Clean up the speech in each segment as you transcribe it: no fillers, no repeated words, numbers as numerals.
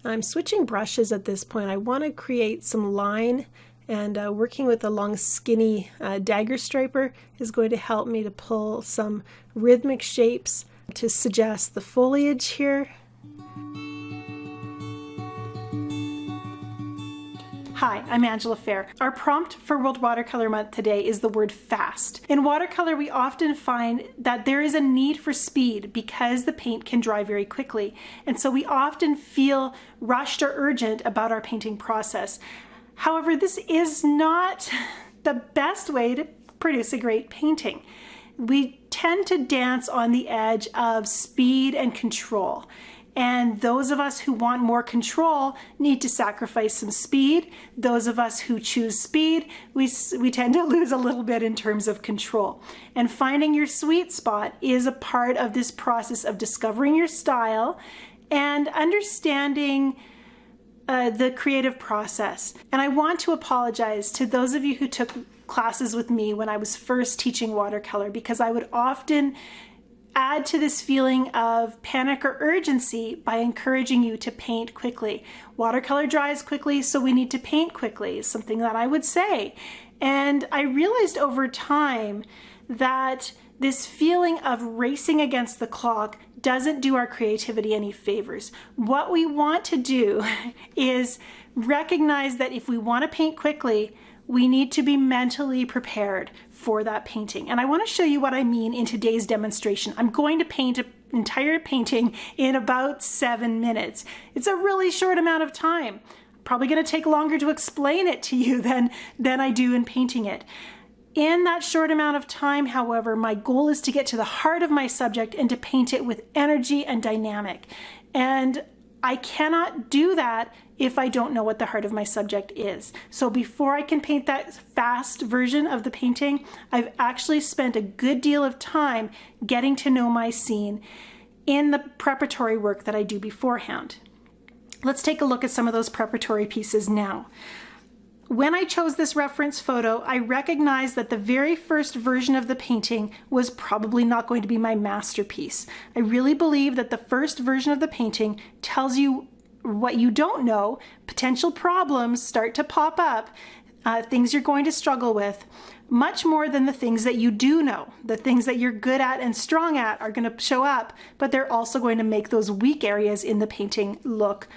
I'm switching brushes at this point. I want to create some line, and working with a long skinny dagger striper is going to help me to pull some rhythmic shapes to suggest the foliage here. Hi, I'm Angela Fehr. Our prompt for World Watercolor Month today is the word fast. In watercolor, we often find that there is a need for speed because the paint can dry very quickly. And so we often feel rushed or urgent about our painting process. However, this is not the best way to produce a great painting. We tend to dance on the edge of speed and control. And those of us who want more control need to sacrifice some speed. Those of us who choose speed, we tend to lose a little bit in terms of control. And finding your sweet spot is a part of this process of discovering your style and understanding the creative process. And I want to apologize to those of you who took classes with me when I was first teaching watercolor, because I would often add to this feeling of panic or urgency by encouraging you to paint quickly. Watercolor dries quickly, so we need to paint quickly, is something that I would say. And I realized over time that this feeling of racing against the clock doesn't do our creativity any favors. What we want to do is recognize that if we want to paint quickly, we need to be mentally prepared for that painting. And I want to show you what I mean in today's demonstration. I'm going to paint an entire painting in about 7 minutes. It's a really short amount of time. Probably going to take longer to explain it to you than I do in painting it. In that short amount of time, however, my goal is to get to the heart of my subject and to paint it with energy and dynamic. And I cannot do that if I don't know what the heart of my subject is. So before I can paint that fast version of the painting, I've actually spent a good deal of time getting to know my scene in the preparatory work that I do beforehand. Let's take a look at some of those preparatory pieces now. When I chose this reference photo, I recognized that the very first version of the painting was probably not going to be my masterpiece. I really believe that the first version of the painting tells you what you don't know, potential problems start to pop up, things you're going to struggle with, much more than the things that you do know. The things that you're good at and strong at are going to show up, but they're also going to make those weak areas in the painting look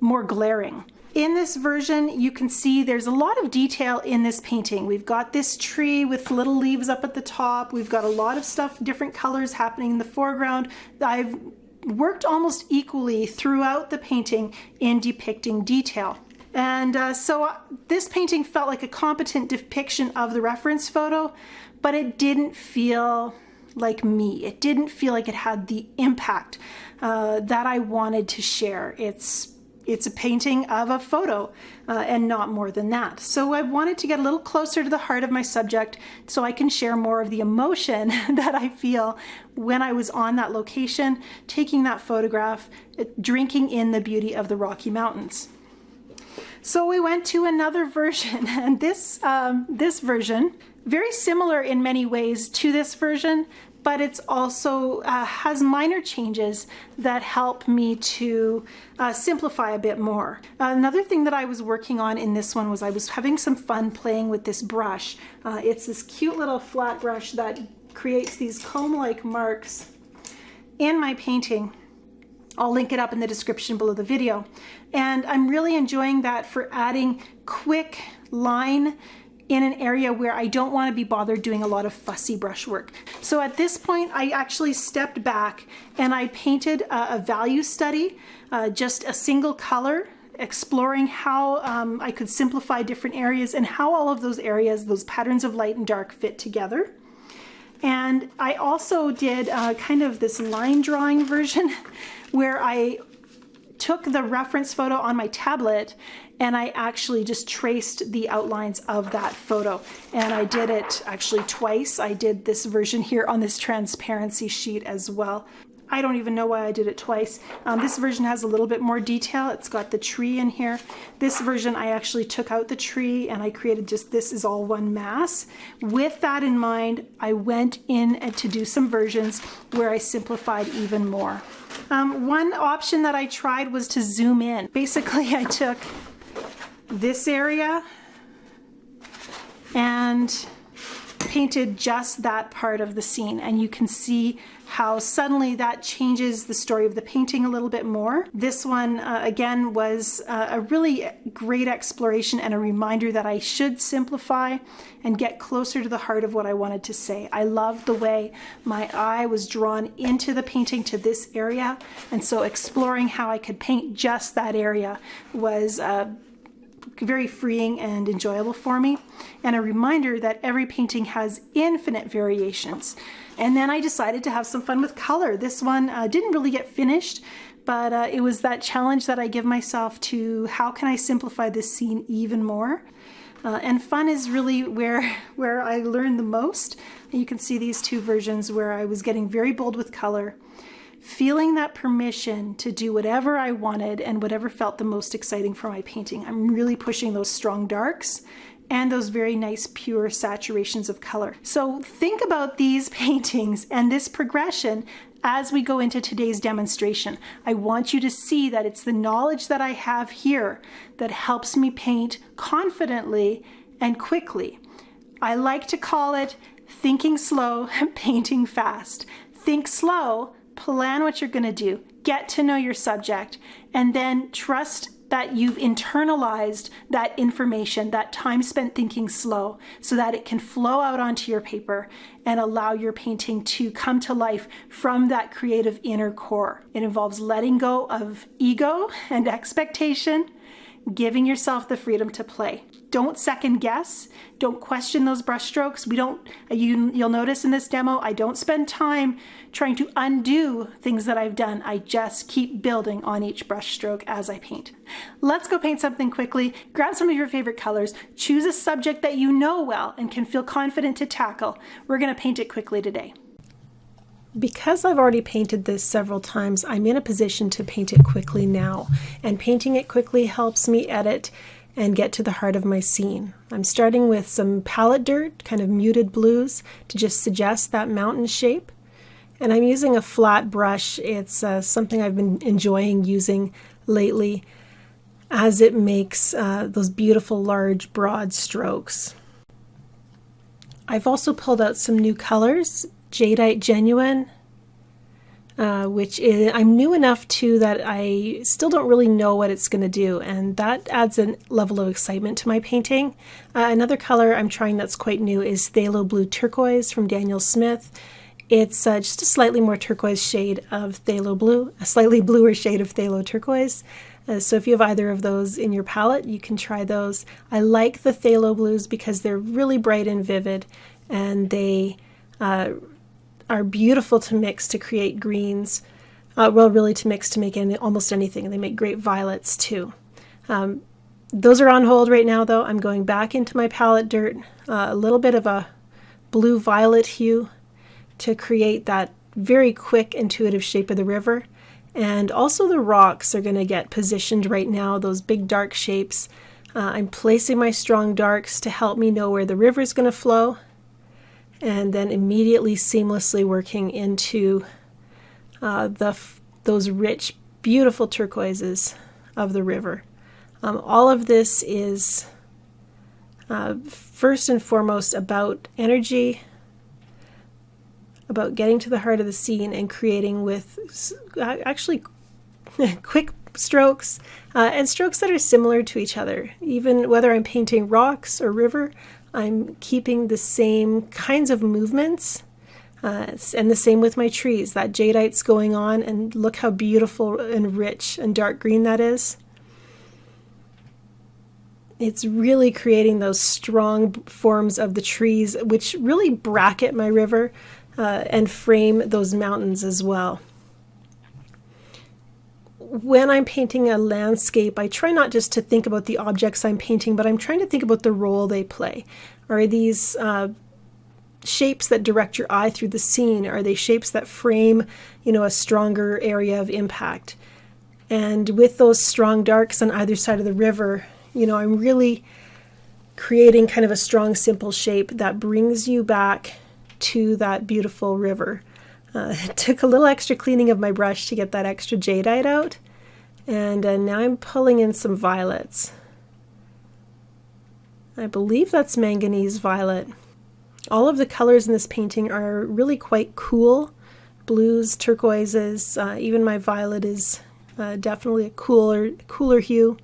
more glaring. In this version, you can see there's a lot of detail in this painting. We've got this tree with little leaves up at the top. We've got a lot of stuff, different colors happening in the foreground. I've worked almost equally throughout the painting in depicting detail. And so this painting felt like a competent depiction of the reference photo, but it didn't feel like me. It didn't feel like it had the impact that I wanted to share. It's a painting of a photo and not more than that. So I wanted to get a little closer to the heart of my subject so I can share more of the emotion that I feel when I was on that location, taking that photograph, drinking in the beauty of the Rocky Mountains. So we went to another version, and this version, very similar in many ways to this version, but it's also has minor changes that help me to simplify a bit more. Another thing that I was working on in this one was I was having some fun playing with this brush. It's this cute little flat brush that creates these comb-like marks in my painting. I'll link it up in the description below the video. And I'm really enjoying that for adding quick line in an area where I don't want to be bothered doing a lot of fussy brush work. So at this point, I actually stepped back and I painted a value study, just a single color, exploring how I could simplify different areas and how all of those areas, those patterns of light and dark, fit together. And I also did kind of this line drawing version where I took the reference photo on my tablet and I actually just traced the outlines of that photo. And I did it actually twice. I did this version here on this transparency sheet as well. I don't even know why I did it twice. This version has a little bit more detail. It's got the tree in here. This version, I actually took out the tree and I created just this is all one mass. With that in mind, I went in to do some versions where I simplified even more. One option that I tried was to zoom in. Basically, I took this area and painted just that part of the scene, and you can see how suddenly that changes the story of the painting a little bit more. This one again was a really great exploration and a reminder that I should simplify and get closer to the heart of what I wanted to say. I loved the way my eye was drawn into the painting to this area, and so exploring how I could paint just that area was very freeing and enjoyable for me, and a reminder that every painting has infinite variations. And then I decided to have some fun with color. This one didn't really get finished, but it was that challenge that I give myself to how can I simplify this scene even more. And fun is really where I learned the most. And you can see these two versions where I was getting very bold with color, feeling that permission to do whatever I wanted and whatever felt the most exciting for my painting. I'm really pushing those strong darks and those very nice pure saturations of color. So think about these paintings and this progression as we go into today's demonstration. I want you to see that it's the knowledge that I have here that helps me paint confidently and quickly. I like to call it thinking slow, painting fast. Think slow, plan what you're going to do, get to know your subject, and then trust that you've internalized that information, that time spent thinking slow, so that it can flow out onto your paper and allow your painting to come to life from that creative inner core. It involves letting go of ego and expectation, giving yourself the freedom to play. Don't second guess. Don't question those brush strokes. You'll notice in this demo, I don't spend time trying to undo things that I've done. I just keep building on each brush stroke as I paint. Let's go paint something quickly. Grab some of your favorite colors. Choose a subject that you know well and can feel confident to tackle. We're going to paint it quickly today. Because I've already painted this several times, I'm in a position to paint it quickly now. And painting it quickly helps me edit and get to the heart of my scene. I'm starting with some palette dirt, kind of muted blues, to just suggest that mountain shape. And I'm using a flat brush. It's something I've been enjoying using lately, as it makes those beautiful large broad strokes. I've also pulled out some new colors. Jadeite Genuine, which is, I'm new enough to that I still don't really know what it's going to do, and that adds a level of excitement to my painting. Another color I'm trying that's quite new is Phthalo Blue Turquoise from Daniel Smith. It's just a slightly more turquoise shade of phthalo blue, a slightly bluer shade of phthalo turquoise. So if you have either of those in your palette, you can try those. I like the phthalo blues because they're really bright and vivid, and they are beautiful to mix to create greens. Really to mix to make almost anything. They make great violets too. Those are on hold right now though. I'm going back into my palette dirt, a little bit of a blue-violet hue to create that very quick, intuitive shape of the river. And also the rocks are going to get positioned right now, those big dark shapes. I'm placing my strong darks to help me know where the river is going to flow, and then immediately seamlessly working into those rich, beautiful turquoises of the river. All of this is first and foremost about energy, about getting to the heart of the scene and creating with actually quick strokes and strokes that are similar to each other. Even whether I'm painting rocks or river, I'm keeping the same kinds of movements, and the same with my trees. That jadeite's going on, and look how beautiful and rich and dark green that is. It's really creating those strong forms of the trees, which really bracket my river and frame those mountains as well. When I'm painting a landscape, I try not just to think about the objects I'm painting, but I'm trying to think about the role they play. Are these shapes that direct your eye through the scene? Are they shapes that frame, a stronger area of impact? And with those strong darks on either side of the river, I'm really creating kind of a strong, simple shape that brings you back to that beautiful river. It took a little extra cleaning of my brush to get that extra jadeite out. And now I'm pulling in some violets. I believe that's manganese violet. All of the colors in this painting are really quite cool. Blues, turquoises, even my violet is definitely a cooler hue.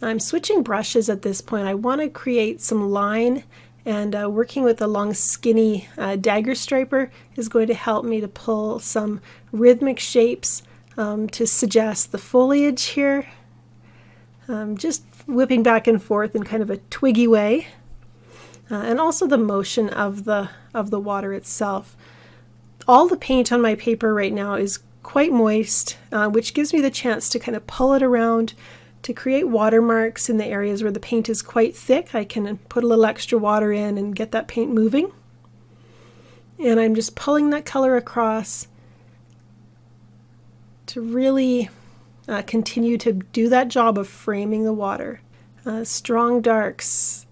I'm switching brushes at this point. I want to create some line, and working with a long skinny dagger striper is going to help me to pull some rhythmic shapes to suggest the foliage here. Just whipping back and forth in kind of a twiggy way, and also the motion of the water itself. All the paint on my paper right now is quite moist, which gives me the chance to kind of pull it around to create watermarks in the areas where the paint is quite thick. I can put a little extra water in and get that paint moving. And I'm just pulling that color across to really continue to do that job of framing the water. Strong darks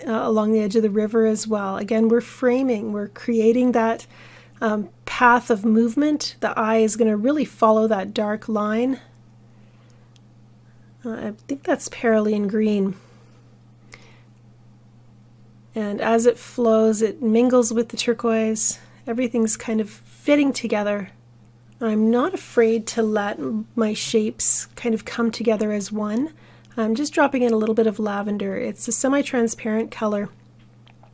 along the edge of the river as well. Again, we're framing, we're creating that path of movement. The eye is going to really follow that dark line. I think that's Pearlian green. And as it flows, it mingles with the turquoise. Everything's kind of fitting together. I'm not afraid to let my shapes kind of come together as one. I'm just dropping in a little bit of lavender. It's a semi-transparent color,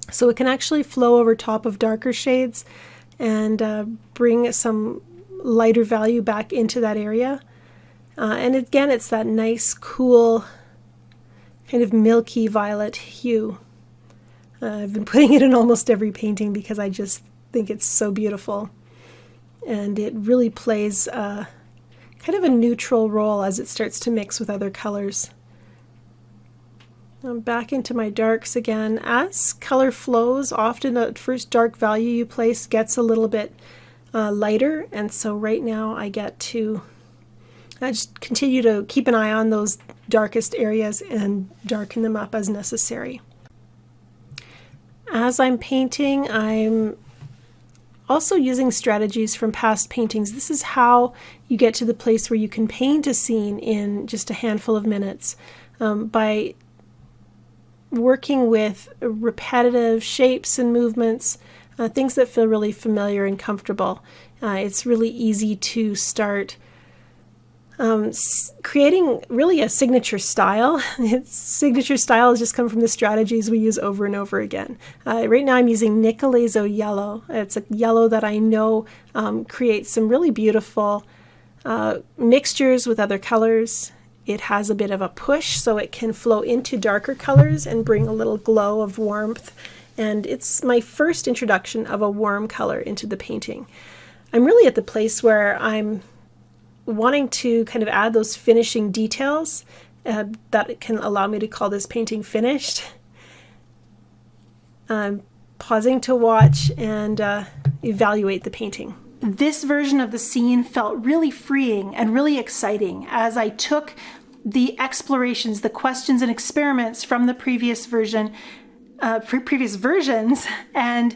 so it can actually flow over top of darker shades and bring some lighter value back into that area. And again, it's that nice, cool, kind of milky violet hue. I've been putting it in almost every painting because I just think it's so beautiful. And it really plays kind of a neutral role as it starts to mix with other colors. I'm back into my darks again. As color flows, often the first dark value you place gets a little bit lighter, and so right now I get to just continue to keep an eye on those darkest areas and darken them up as necessary. As I'm painting, I'm also using strategies from past paintings. This is how you get to the place where you can paint a scene in just a handful of minutes, by working with repetitive shapes and movements, things that feel really familiar and comfortable. It's really easy to start creating really a signature style. Signature style has just come from the strategies we use over and over again. Right now I'm using Nicolazo yellow. It's a yellow that I know creates some really beautiful mixtures with other colors. It has a bit of a push, so it can flow into darker colors and bring a little glow of warmth. And it's my first introduction of a warm color into the painting. I'm really at the place where I'm wanting to kind of add those finishing details that can allow me to call this painting finished. I'm pausing to watch and evaluate the painting. This version of the scene felt really freeing and really exciting as I took the explorations, the questions and experiments from the previous versions and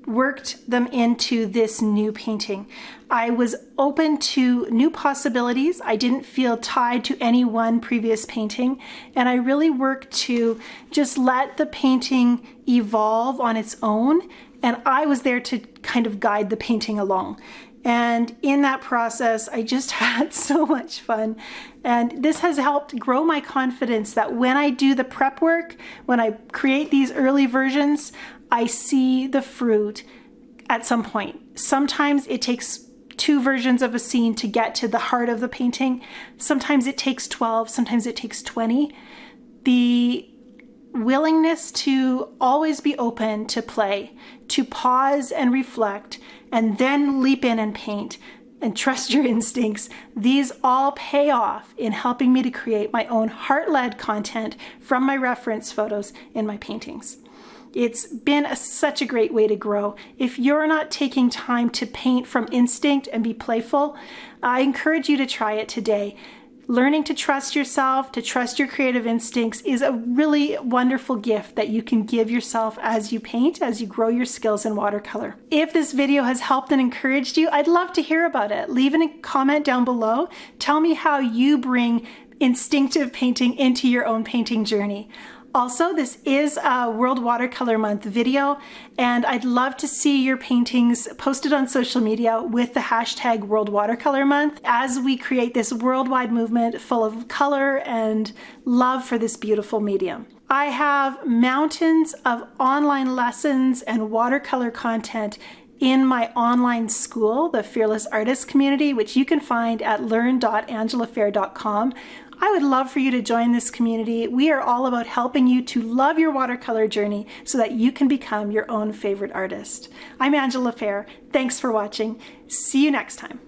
worked them into this new painting. I was open to new possibilities. I didn't feel tied to any one previous painting, and I really worked to just let the painting evolve on its own, and I was there to kind of guide the painting along. And in that process, I just had so much fun. And this has helped grow my confidence that when I do the prep work, when I create these early versions, I see the fruit at some point. Sometimes it takes 2 versions of a scene to get to the heart of the painting. Sometimes it takes 12, sometimes it takes 20. The willingness to always be open to play, to pause and reflect, and then leap in and paint, and trust your instincts, these all pay off in helping me to create my own heart-led content from my reference photos in my paintings. It's been such a great way to grow. If you're not taking time to paint from instinct and be playful, I encourage you to try it today. Learning to trust yourself, to trust your creative instincts is a really wonderful gift that you can give yourself as you paint, as you grow your skills in watercolor. If this video has helped and encouraged you, I'd love to hear about it. Leave a comment down below. Tell me how you bring instinctive painting into your own painting journey. Also, this is a World Watercolor Month video, and I'd love to see your paintings posted on social media with the hashtag World Watercolor Month as we create this worldwide movement full of color and love for this beautiful medium. I have mountains of online lessons and watercolor content in my online school, the Fearless Artist Community, which you can find at learn.angelafehr.com. I would love for you to join this community. We are all about helping you to love your watercolor journey so that you can become your own favorite artist. I'm Angela Fehr. Thanks for watching. See you next time.